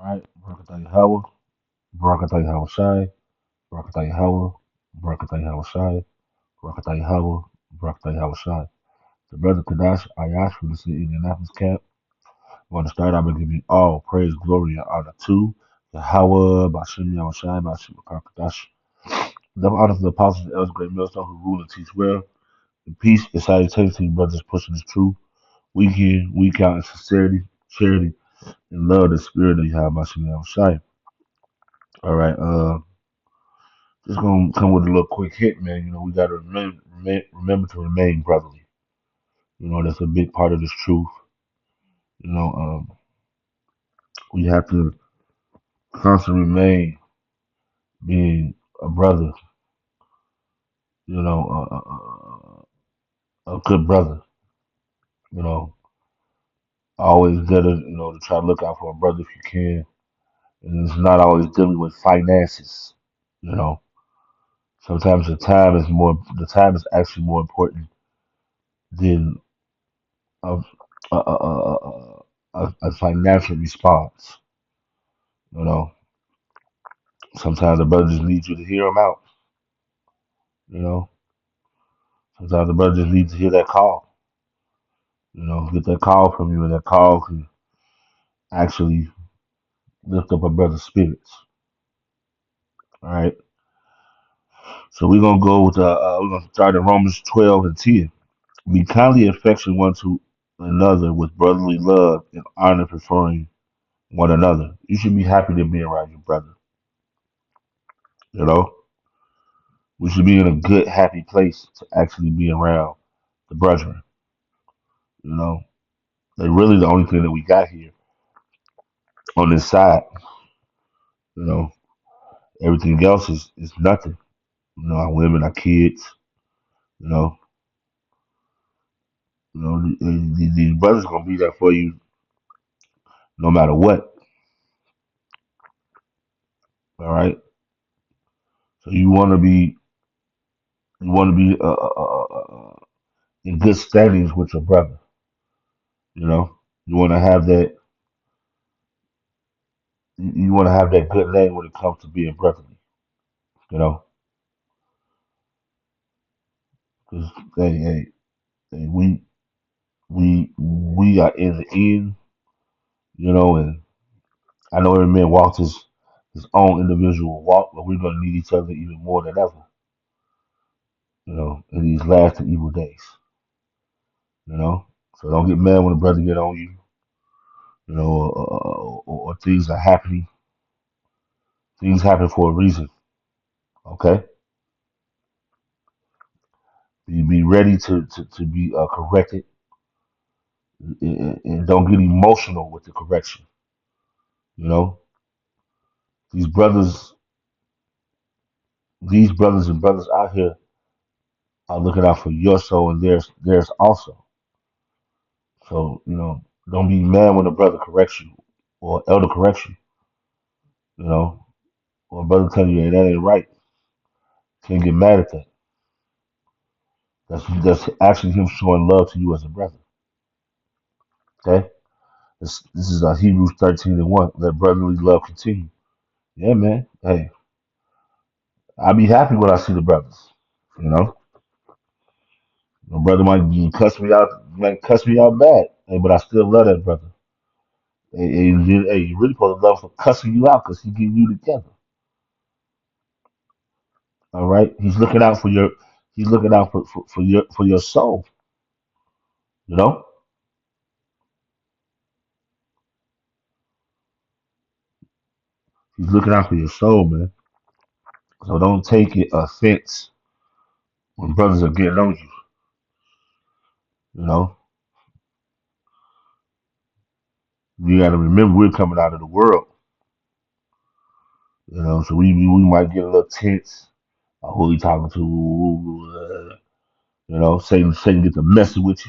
Alright, Barakatah Yahweh, Barakatah Yahweh Shai, Barakatah Yahweh, Barakatah Yahweh Shai, Barakatah Yahweh, Barakatah Yahweh Shai. The brother Kadash Ayash from the Indianapolis camp. I want to start out by giving all praise, glory, and honor to Yahweh, Bashem Yahweh Shai, Bashem Kadash. Double honor to the apostles and elders, great millstone who rule and teach well. In peace and salutations to you brothers pushing the truth. Week in, week out in sincerity, charity, and love the spirit of Yahweh, Bashem Yahweh Shai. All right, just gonna come with a little quick hit, man. You know, we gotta remember to remain brotherly. You know, that's a big part of this truth. You know, we have to constantly remain being a brother. You know, a good brother. You know, always good to try to look out for a brother if you can. And it's not always dealing with finances. You know, sometimes the time is actually more important than a a financial response. You know, sometimes the brother just needs you to hear him out. You know, sometimes the brother just needs to hear that call. You know, get that call from you, and that call can actually lift up a brother's spirits. All right. So we're gonna start in Romans 12 and 10. Be kindly affectionate one to another with brotherly love and honor, preferring one another. You should be happy to be around your brother. You know, we should be in a good, happy place to actually be around the brethren. You know, they're really the only thing that we got here on this side. You know, everything else is nothing. You know, our women, our kids. You know, these brothers gonna be there for you no matter what. All right. So you want to be in good standings with your brother. You know, you want to have that. You want to have that good name when it comes to being brotherly. You know, because hey, we are in the end. You know, and I know every man walks his own individual walk, but we're gonna need each other even more than ever. You know, in these last and evil days. You know, so don't get mad when a brother get on you. You know, or things are happening. Things happen for a reason. Okay, you be ready to be corrected, and don't get emotional with the correction. You know, these brothers, these brothers and brothers out here are looking out for your soul and theirs also. So don't be mad when a brother corrects you or elder corrects you. You know, or a brother tell you, hey, that ain't right. Can't get mad at that. That's actually him showing love to you as a brother. Okay, this is Hebrews 13 and 1. Let brotherly love continue. Yeah, man. Hey, I be happy when I see the brothers. You know, my brother might cuss me out bad. Hey, but I still love that brother. Hey, you really supposed to love him for cussing you out because he getting you together. All right, he's looking out for your soul. You know, he's looking out for your soul, man. So don't take it offense when brothers are getting on you. You know, you got to remember we're coming out of the world. You know, so we might get a little tense. Who he talking to? Satan get to messing with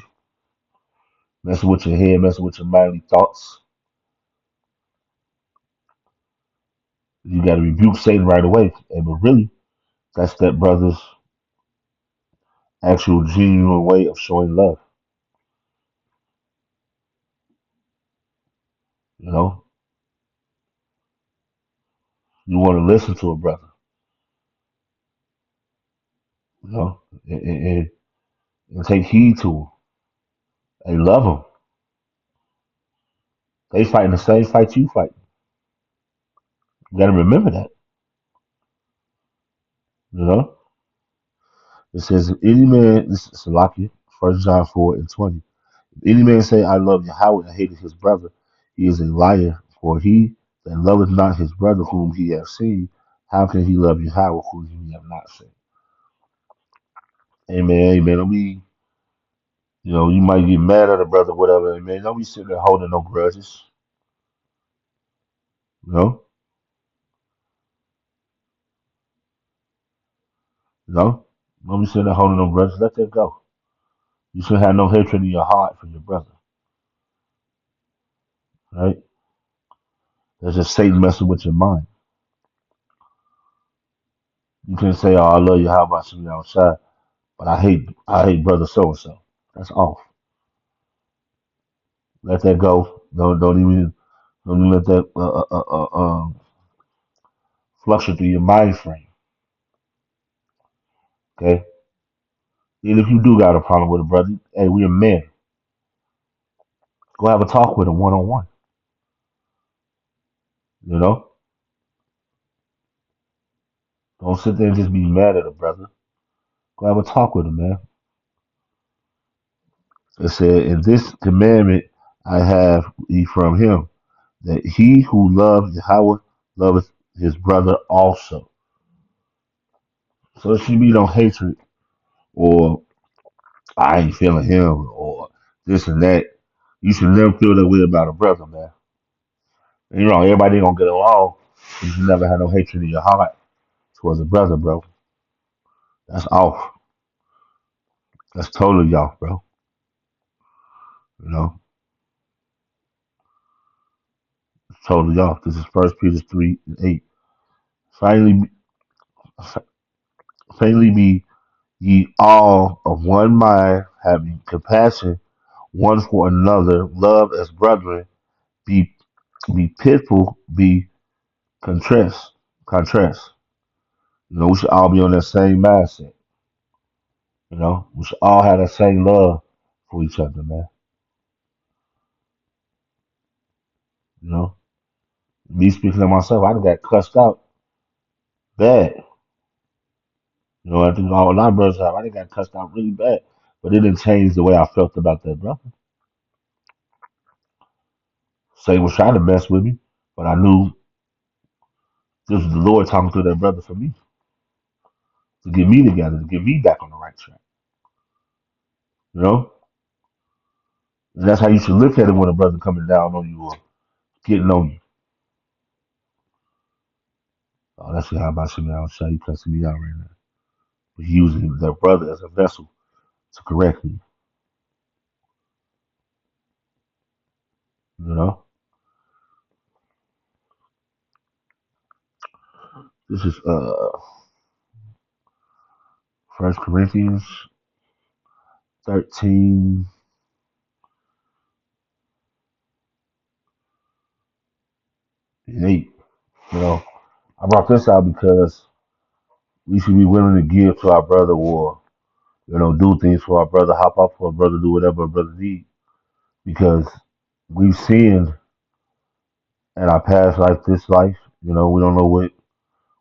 your head, messing with your mindly thoughts. You got to rebuke Satan right away. But really, that's that brother's actual genuine way of showing love. You know, You want to listen to a brother, you know, and take heed to them. They love them. They fighting the same fight you fight. You got to remember that, you know. It says, if any man, this is Salakia, 1 John 4:20. If any man say, I love Yahweh and hated his brother, he is a liar. For he that loveth not his brother whom he hath seen, how can he love Yahweh whom he have not seen? Amen, amen. Don't be, you might get mad at a brother, whatever, amen. Don't be sitting there holding no grudges, you know. You know, don't be sitting there holding no grudges. Let that go. You should have no hatred in your heart for your brother, right? That's just Satan messing with your mind. You can say, "Oh, I love you. How about you outside?" But I hate brother so and so. That's off. Let that go. Don't even let that fluctuate through your mind frame. Okay. And if you do got a problem with a brother, hey, we're men. Go have a talk with him one on one. You know, don't sit there and just be mad at a brother. Go have a talk with him, man. It said, "In this commandment I have from him, that he who loves Yahweh loveth his brother also." So there should be no hatred or I ain't feeling him or this and that. You should never feel that way about a brother, man. Everybody ain't gonna get along. You should never have no hatred in your heart towards a brother, bro. That's off. That's totally off, bro. You know, it's totally off. This is First Peter 3:8. Finally, finally be ye all of one mind, having compassion one for another, love as brethren, be pitiful, be contrast. We should all be on that same mindset. We should all have that same love for each other, man. You know, me speaking of myself, I done got cussed out bad. I think all a lot of brothers have. I done got cussed out really bad, but it didn't change the way I felt about that brother. Satan was trying to mess with me, but I knew this was the Lord talking to that brother for me to get me together, to get me back on the right track. You know, and that's how you should look at it when a brother coming down on you or getting on you. Oh, that's how about you now. Show you cussing me out right now. But using their brother as a vessel to correct me. You know, this is First Corinthians 13:8. You know, I brought this out because we should be willing to give to our brother or do things for our brother, hop up for a brother, do whatever a brother needs because we've sinned in our past life, this life. We don't know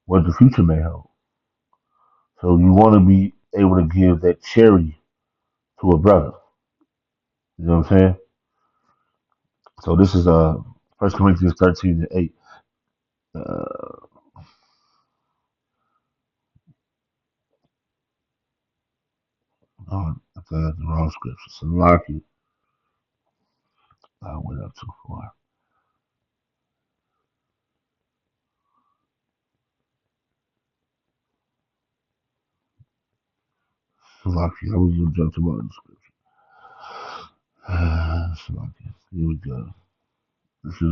what the future may hold. So you want to be able to give that charity to a brother. You know what I'm saying? So this is First Corinthians 13:8. Uh, I think that's the wrong scripture. Salaki, I went up too far. Salaki, I was gonna jump to my scripture. Salaki, here we go. This is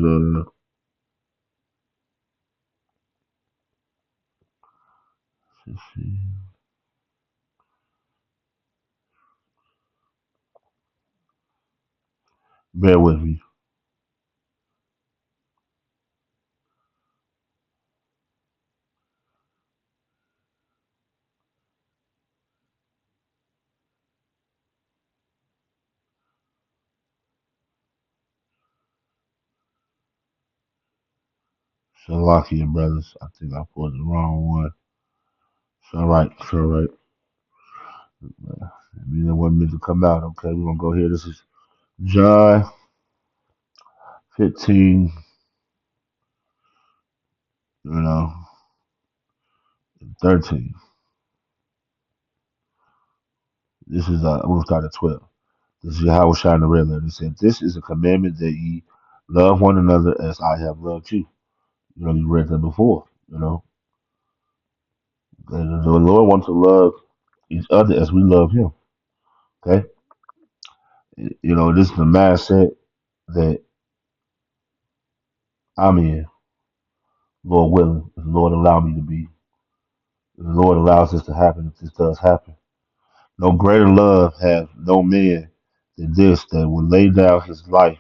let's see. Bear with me. Shalakia, brothers. I think I pulled the wrong one. All right, all right. I mean, it wasn't meant to come out. Okay, we're gonna go here. This is John 15. You know, 13. This is we'll start at 12. This is Yahweh Shai the red letter. He said, "This is a commandment that ye love one another as I have loved you." You know, you read that before. You know, and the Lord wants to love each other as we love Him. Okay, you know, this is the mindset that I'm in. Lord willing, if the Lord allow me to be, if the Lord allows this to happen, if this does happen. No greater love has no man than this, that would lay down his life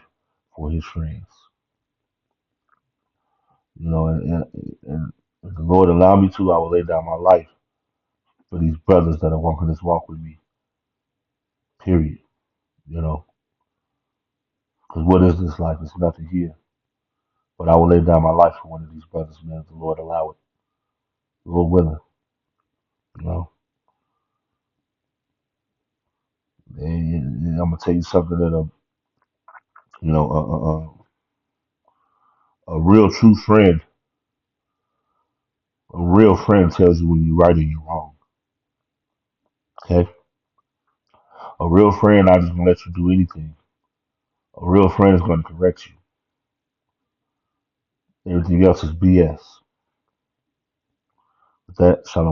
for his friends. You know, and if the Lord allow me to, I will lay down my life for these brothers that are walking this walk with me. Period. You know, because what is this life? It's nothing here. But I will lay down my life for one of these brothers, man. If the Lord allow it, Lord willing. You know, and I'm gonna tell you something that you know, a real true friend, a real friend tells you when you're right and you're wrong. Okay, a real friend not just gonna let you do anything. A real friend is gonna correct you. Everything else is BS. With that, shalom.